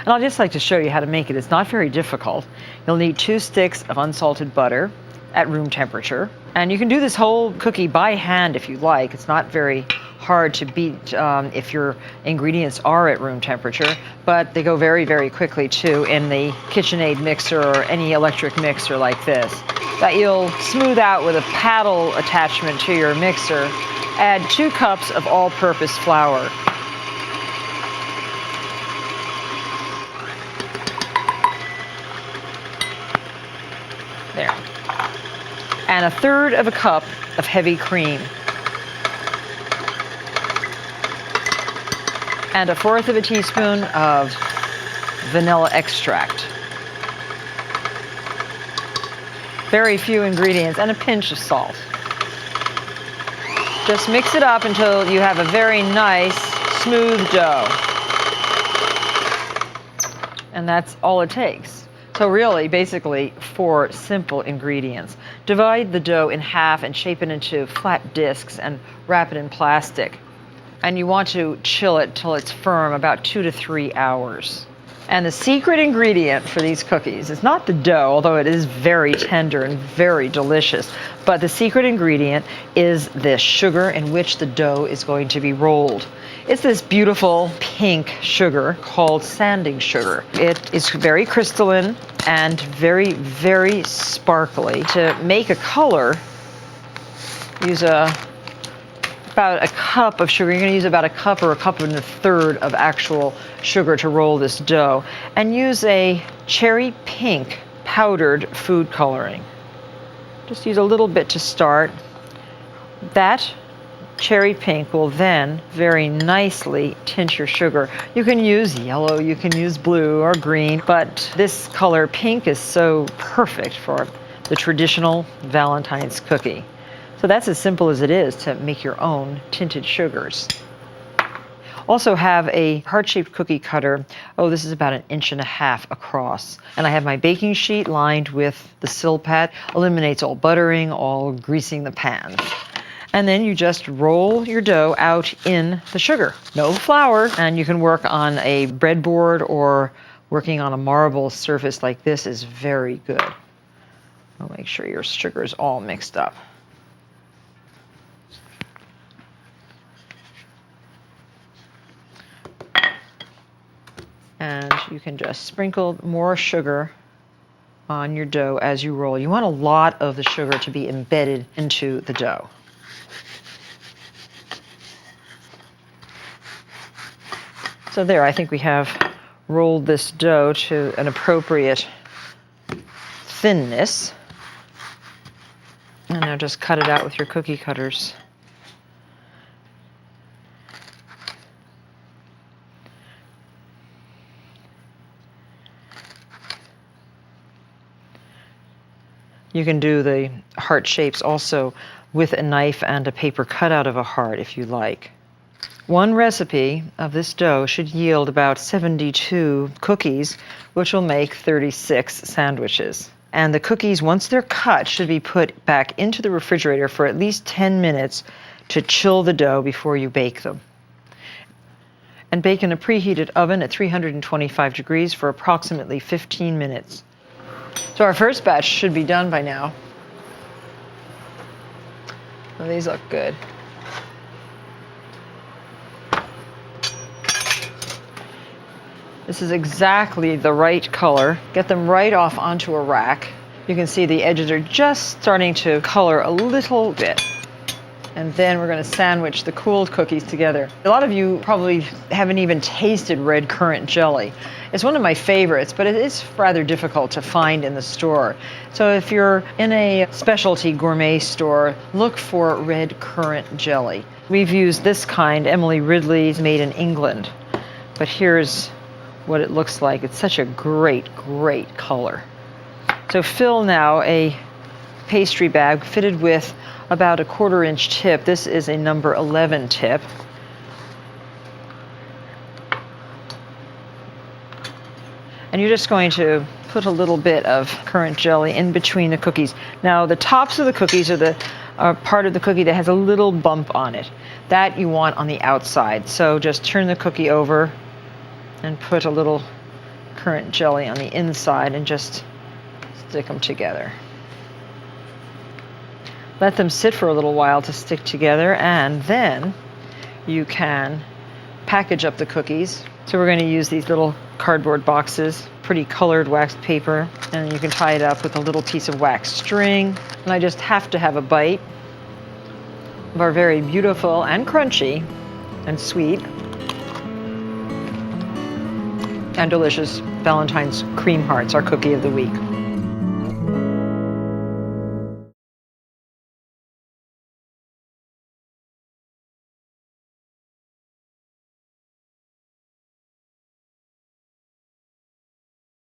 And I'll just like to show you how to make it. It's not very difficult. You'll need 2 sticks of unsalted butter at room temperature. And you can do this whole cookie by hand if you like. It's not very hard to beat if your ingredients are at room temperature, but they go very, very quickly too in the KitchenAid mixer or any electric mixer like this. That you'll smooth out with a paddle attachment to your mixer. Add 2 cups of all-purpose flour. There. And 1/3 of a cup of heavy cream. And 1/4 of a teaspoon of vanilla extract. Very few ingredients and a pinch of salt. Just mix it up until you have a very nice, smooth dough. And that's all it takes. So really, basically, 4 simple ingredients. Divide the dough in half and shape it into flat discs and wrap it in plastic. And you want to chill it till it's firm, about 2 to 3 hours. And the secret ingredient for these cookies is not the dough, although it is very tender and very delicious, but the secret ingredient is the sugar in which the dough is going to be rolled. It's this beautiful pink sugar called sanding sugar. It is very crystalline and very, very sparkly. To make a color, use about a cup of sugar. You're going to use about a cup or a cup and 1/3 of actual sugar to roll this dough. And use a cherry pink powdered food coloring. Just use a little bit to start. That cherry pink will then very nicely tint your sugar. You can use yellow, you can use blue or green, but this color pink is so perfect for the traditional Valentine's cookie. So that's as simple as it is to make your own tinted sugars. Also have a heart-shaped cookie cutter. Oh, this is about 1.5 inches across. And I have my baking sheet lined with the Silpat. Eliminates all buttering, all greasing the pans. And then you just roll your dough out in the sugar. No flour, and you can work on a breadboard or working on a marble surface like this is very good. I'll make sure your sugar is all mixed up. And you can just sprinkle more sugar on your dough as you roll. You want a lot of the sugar to be embedded into the dough. So there, I think we have rolled this dough to an appropriate thinness. And now just cut it out with your cookie cutters. You can do the heart shapes also with a knife and a paper cutout of a heart if you like. One recipe of this dough should yield about 72 cookies, which will make 36 sandwiches. And the cookies, once they're cut, should be put back into the refrigerator for at least 10 minutes to chill the dough before you bake them. And bake in a preheated oven at 325 degrees for approximately 15 minutes. So our first batch should be done by now. Well, these look good. This is exactly the right color. Get them right off onto a rack. You can see the edges are just starting to color a little bit. And then we're going to sandwich the cooled cookies together. A lot of you probably haven't even tasted red currant jelly. It's one of my favorites, but it is rather difficult to find in the store. So if you're in a specialty gourmet store, look for red currant jelly. We've used this kind, Emily Ridley's, made in England. But here's what it looks like. It's such a great, great color. So fill now a pastry bag fitted with about a 1/4 inch tip. This is a number 11 tip. And you're just going to put a little bit of currant jelly in between the cookies. Now the tops of the cookies are the part of the cookie that has a little bump on it. That you want on the outside. So just turn the cookie over and put a little currant jelly on the inside and just stick them together. Let them sit for a little while to stick together, and then you can package up the cookies. So we're going to use these little cardboard boxes, pretty colored waxed paper, and you can tie it up with a little piece of wax string. And I just have to have a bite of our very beautiful and crunchy and sweet and delicious Valentine's Cream Hearts, our cookie of the week.